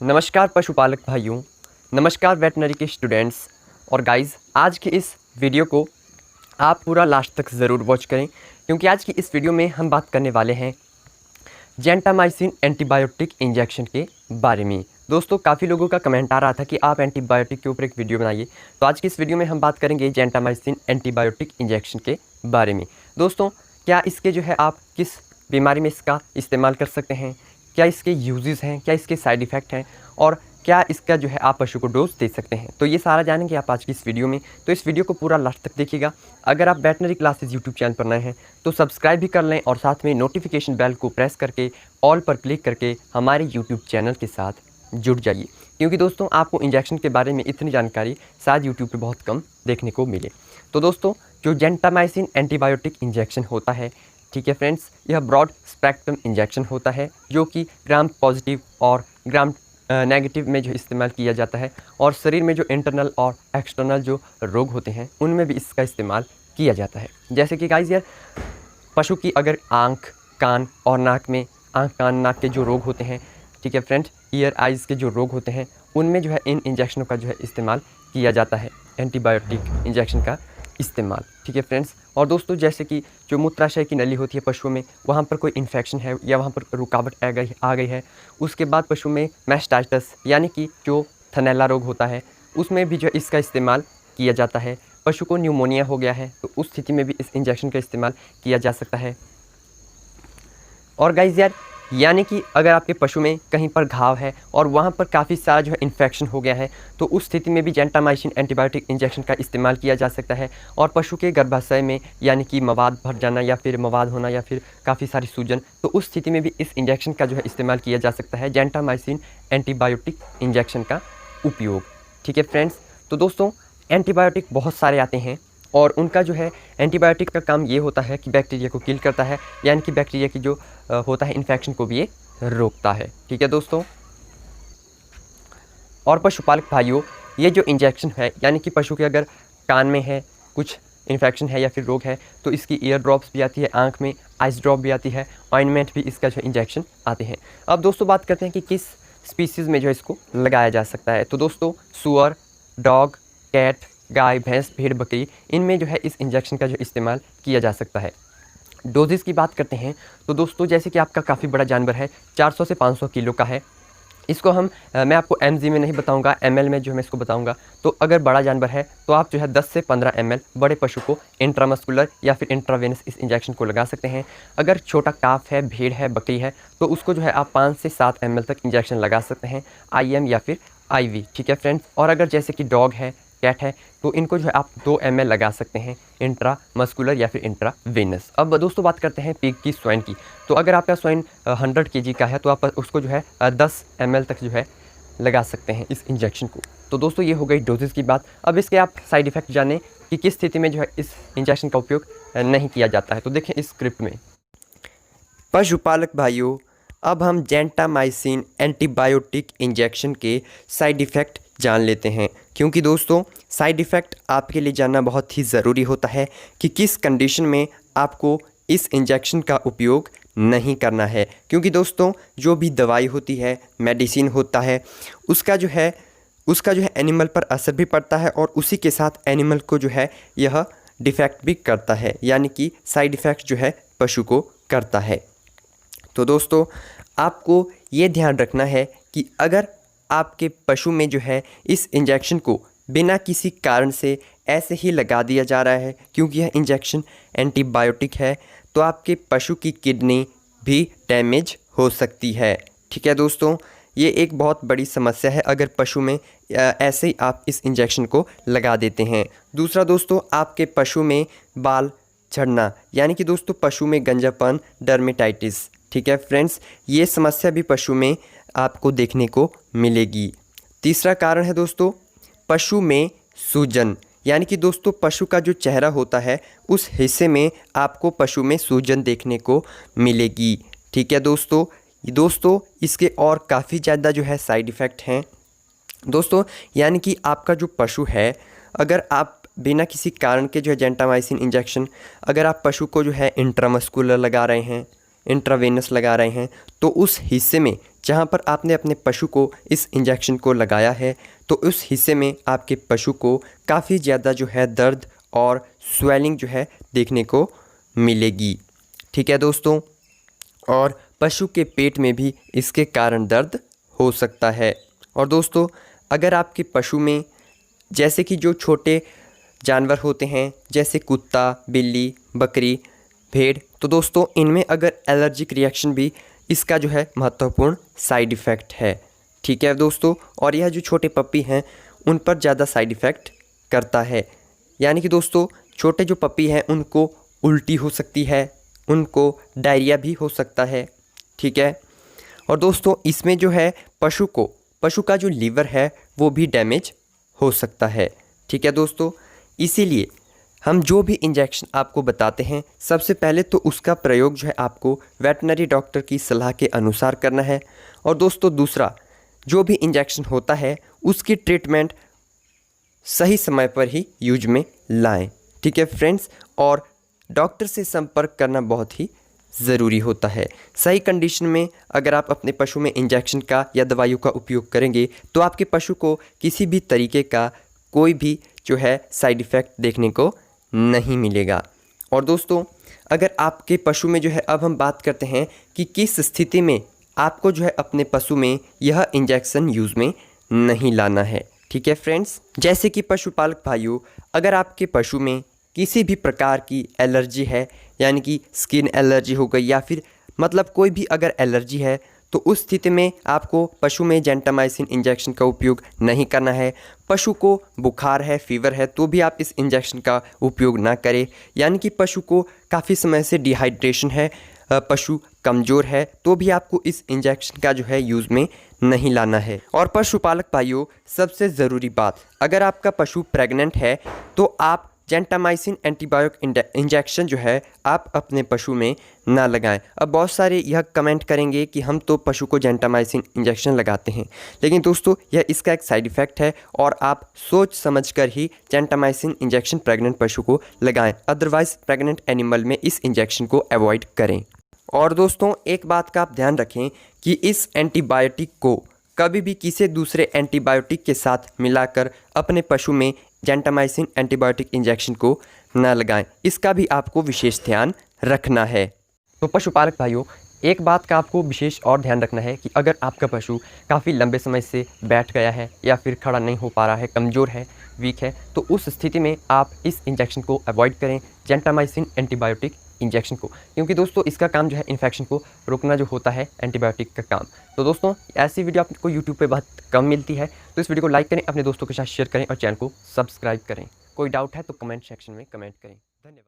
नमस्कार पशुपालक भाइयों, नमस्कार वेटनरी के स्टूडेंट्स और गाइस। आज की इस वीडियो को आप पूरा लास्ट तक ज़रूर वॉच करें, क्योंकि आज की इस वीडियो में हम बात करने वाले हैं जेंटामाइसिन एंटीबायोटिक इंजेक्शन के बारे में। दोस्तों, काफ़ी लोगों का कमेंट आ रहा था कि आप एंटीबायोटिक के ऊपर एक वीडियो बनाइए, तो आज की इस वीडियो में हम बात करेंगे जेंटामाइसिन एंटीबायोटिक इंजेक्शन के बारे में। दोस्तों, क्या इसके आप किस बीमारी में इसका इस्तेमाल कर सकते हैं, क्या इसके यूजेस हैं, क्या इसके साइड इफ़ेक्ट हैं और क्या इसका आप पशु को डोज दे सकते हैं, तो ये सारा जानेंगे आप आज की इस वीडियो में। तो इस वीडियो को पूरा लास्ट तक देखिएगा। अगर आप वेटनरी क्लासेस यूट्यूब चैनल पर नए हैं तो सब्सक्राइब भी कर लें और साथ में नोटिफिकेशन बेल को प्रेस करके ऑल पर क्लिक करके हमारे यूट्यूब चैनल के साथ जुड़ जाइए, क्योंकि दोस्तों आपको इंजेक्शन के बारे में इतनी जानकारी शायद यूट्यूब पर बहुत कम देखने को मिले। तो दोस्तों, जो जेंटामाइसिन एंटीबायोटिक इंजेक्शन होता है, ठीक है फ्रेंड्स, यह ब्रॉड स्पेक्ट्रम इंजेक्शन होता है जो कि ग्राम पॉजिटिव और ग्राम नेगेटिव में इस्तेमाल किया जाता है, और शरीर में जो इंटरनल और एक्सटर्नल जो रोग होते हैं उनमें भी इसका इस्तेमाल किया जाता है। जैसे कि गाइस पशु की अगर आँख, कान और नाक में आँख, कान, नाक के जो रोग होते हैं, ठीक है फ्रेंड्स, ईयर, आइज़ के जो रोग होते हैं उनमें इन इंजेक्शनों का इस्तेमाल किया जाता है, एंटीबायोटिक इंजेक्शन का इस्तेमाल, ठीक है फ्रेंड्स। और दोस्तों, जैसे कि जो मूत्राशय की नली होती है पशुओं में, वहाँ पर कोई इन्फेक्शन है या वहाँ पर रुकावट आ गई है, उसके बाद पशु में मैस्टाइटिस यानी कि जो थनैला रोग होता है उसमें भी इसका इस्तेमाल किया जाता है। पशु को न्यूमोनिया हो गया है तो उस स्थिति में भी इस इंजेक्शन का इस्तेमाल किया जा सकता है। और गाइस यानी कि अगर आपके पशु में कहीं पर घाव है और वहाँ पर काफ़ी सारा इन्फेक्शन हो गया है तो उस स्थिति में भी जेंटामाइसिन एंटीबायोटिक इंजेक्शन का इस्तेमाल किया जा सकता है। और पशु के गर्भाशय में यानी कि मवाद भर जाना या फिर मवाद होना या फिर काफ़ी सारी सूजन, तो उस स्थिति में भी इस इंजेक्शन का इस्तेमाल किया जा सकता है, जेंटामाइसिन एंटीबायोटिक इंजेक्शन का उपयोग, ठीक है फ्रेंड्स। तो दोस्तों, एंटीबायोटिक बहुत सारे आते हैं और उनका एंटीबायोटिक का काम ये होता है कि बैक्टीरिया को किल करता है, यानी कि बैक्टीरिया की होता है इन्फेक्शन को भी ये रोकता है, ठीक है दोस्तों। और पशुपालक भाइयों, ये जो इंजेक्शन है यानी कि पशु के अगर कान में है कुछ इन्फेक्शन है या फिर रोग है तो इसकी ईयर ड्रॉप्स भी आती है, आँख में आइस ड्रॉप भी आती है, ऑइंटमेंट भी इसका इंजेक्शन आते हैं। अब दोस्तों बात करते हैं कि किस स्पीसीज़ में इसको लगाया जा सकता है। तो दोस्तों, सुअर, डॉग, कैट, गाय, भैंस, भेड़, बकरी, इनमें इस इंजेक्शन का इस्तेमाल किया जा सकता है। डोजेस की बात करते हैं तो दोस्तों, जैसे कि आपका काफ़ी बड़ा जानवर है, 400 से 500 किलो का है, इसको मैं आपको mg में नहीं बताऊंगा, ml में मैं इसको बताऊंगा। तो अगर बड़ा जानवर है तो आप 10 से 15 ml बड़े पशु को इंट्रामस्कुलर या फिर इंट्रावेनस इस इंजेक्शन को लगा सकते हैं। अगर छोटा काफ है, भेड़ है, बकरी है, तो उसको आप 5 से 7 ml तक इंजेक्शन लगा सकते हैं, IM या फिर IV, ठीक है फ्रेंड्स। और अगर जैसे कि डॉग है, कैट है, तो इनको आप 2 ml लगा सकते हैं, इंट्रा मस्कुलर या फिर इंट्रावेनस। अब दोस्तों बात करते हैं पिग की, स्वाइन की। तो अगर आपका स्वाइन 100 kg का है तो आप उसको 10 ml तक लगा सकते हैं इस इंजेक्शन को। तो दोस्तों, ये हो गई डोजेस की बात। अब इसके आप साइड इफ़ेक्ट जानें कि किस स्थिति में इस इंजेक्शन का उपयोग नहीं किया जाता है। तो देखें इस स्क्रिप्ट में। पशुपालक भाइयों, अब हम जेंटामाइसिन एंटीबायोटिक इंजेक्शन के साइड इफ़ेक्ट जान लेते हैं, क्योंकि दोस्तों साइड इफ़ेक्ट आपके लिए जानना बहुत ही ज़रूरी होता है कि किस कंडीशन में आपको इस इंजेक्शन का उपयोग नहीं करना है। क्योंकि दोस्तों, जो भी दवाई होती है, मेडिसिन होता है, उसका एनिमल पर असर भी पड़ता है और उसी के साथ एनिमल को यह डिफेक्ट भी करता है, यानी कि साइड इफ़ेक्ट पशु को करता है। तो दोस्तों, आपको ये ध्यान रखना है कि अगर आपके पशु में इस इंजेक्शन को बिना किसी कारण से ऐसे ही लगा दिया जा रहा है क्योंकि यह इंजेक्शन एंटीबायोटिक है, तो आपके पशु की किडनी भी डैमेज हो सकती है, ठीक है दोस्तों। ये एक बहुत बड़ी समस्या है अगर पशु में ऐसे ही आप इस इंजेक्शन को लगा देते हैं। दूसरा दोस्तों, आपके पशु में बाल झड़ना, यानी कि दोस्तों पशु में गंजापन, डर्मेटाइटिस, ठीक है फ्रेंड्स, ये समस्या भी पशु में आपको देखने को मिलेगी। तीसरा कारण है दोस्तों, पशु में सूजन, यानी कि दोस्तों पशु का जो चेहरा होता है उस हिस्से में आपको पशु में सूजन देखने को मिलेगी, ठीक है दोस्तों। इसके और काफ़ी ज़्यादा साइड इफ़ेक्ट हैं दोस्तों, यानी कि आपका जो पशु है, अगर आप बिना किसी कारण के जेंटामाइसिन इंजेक्शन अगर आप पशु को इंट्रामस्कुलर लगा रहे हैं, इंट्रावेनस लगा रहे हैं, तो उस हिस्से में जहाँ पर आपने अपने पशु को इस इंजेक्शन को लगाया है तो उस हिस्से में आपके पशु को काफ़ी ज़्यादा जो है दर्द और स्वेलिंग जो है देखने को मिलेगी। ठीक है दोस्तों, और पशु के पेट में भी इसके कारण दर्द हो सकता है। और दोस्तों, अगर आपके पशु में जैसे कि जो छोटे जानवर होते हैं जैसे कुत्ता, बिल्ली, बकरी, भेड़, तो दोस्तों इनमें अगर एलर्जिक रिएक्शन भी इसका जो है महत्वपूर्ण साइड इफ़ेक्ट है। ठीक है दोस्तों, और यह जो छोटे पप्पी हैं उन पर ज़्यादा साइड इफ़ेक्ट करता है। यानी कि दोस्तों छोटे जो पप्पी हैं उनको उल्टी हो सकती है, उनको डायरिया भी हो सकता है। ठीक है, और दोस्तों इसमें जो है पशु का जो लीवर है वो भी डैमेज हो सकता है। ठीक है दोस्तों, इसीलिए हम जो भी इंजेक्शन आपको बताते हैं सबसे पहले तो उसका प्रयोग जो है आपको वेटनरी डॉक्टर की सलाह के अनुसार करना है। और दोस्तों दूसरा, जो भी इंजेक्शन होता है उसकी ट्रीटमेंट सही समय पर ही यूज में लाएं। ठीक है फ्रेंड्स, और डॉक्टर से संपर्क करना बहुत ही ज़रूरी होता है। सही कंडीशन में अगर आप अपने पशु में इंजेक्शन का या दवाइयों का उपयोग करेंगे तो आपके पशु को किसी भी तरीके का कोई भी जो है साइड इफ़ेक्ट देखने को नहीं मिलेगा। और दोस्तों अगर आपके पशु में जो है, अब हम बात करते हैं कि किस स्थिति में आपको जो है अपने पशु में यह इंजेक्शन यूज़ में नहीं लाना है। ठीक है फ्रेंड्स, जैसे कि पशुपालक भाइयों, अगर आपके पशु में किसी भी प्रकार की एलर्जी है, यानी कि स्किन एलर्जी हो गई या फिर मतलब कोई भी अगर एलर्जी है, तो उस स्थिति में आपको पशु में जेंटामाइसिन इंजेक्शन का उपयोग नहीं करना है। पशु को बुखार है, फीवर है, तो भी आप इस इंजेक्शन का उपयोग ना करें। यानी कि पशु को काफ़ी समय से डिहाइड्रेशन है, पशु कमज़ोर है, तो भी आपको इस इंजेक्शन का जो है यूज़ में नहीं लाना है। और पशुपालक भाइयों, सबसे ज़रूरी बात, अगर आपका पशु प्रेग्नेंट है तो आप जेंटामाइसिन एंटीबायोटिक इंजेक्शन जो है आप अपने पशु में ना लगाएं। अब बहुत सारे यह कमेंट करेंगे कि हम तो पशु को जेंटामाइसिन इंजेक्शन लगाते हैं, लेकिन दोस्तों यह इसका एक साइड इफ़ेक्ट है और आप सोच समझकर ही जेंटामाइसिन इंजेक्शन प्रेग्नेंट पशु को लगाएं, अदरवाइज़ प्रेग्नेंट एनिमल में इस इंजेक्शन को अवॉइड करें। और दोस्तों एक बात का आप ध्यान रखें कि इस एंटीबायोटिक को कभी भी किसी दूसरे एंटीबायोटिक के साथ मिलाकर अपने पशु में जेंटामाइसिन एंटीबायोटिक इंजेक्शन को न लगाएं, इसका भी आपको विशेष ध्यान रखना है। तो पशुपालक भाइयों, एक बात का आपको विशेष और ध्यान रखना है कि अगर आपका पशु काफ़ी लंबे समय से बैठ गया है या फिर खड़ा नहीं हो पा रहा है, कमज़ोर है, वीक है, तो उस स्थिति में आप इस इंजेक्शन को अवॉइड करें, जेंटामाइसिन एंटीबायोटिक इंजेक्शन को, क्योंकि दोस्तों इसका काम जो है इन्फेक्शन को रोकना जो होता है एंटीबायोटिक का काम। तो दोस्तों ऐसी वीडियो आपको यूट्यूब पे बहुत कम मिलती है, तो इस वीडियो को लाइक करें, अपने दोस्तों के साथ शेयर करें और चैनल को सब्सक्राइब करें। कोई डाउट है तो कमेंट सेक्शन में कमेंट करें। धन्यवाद।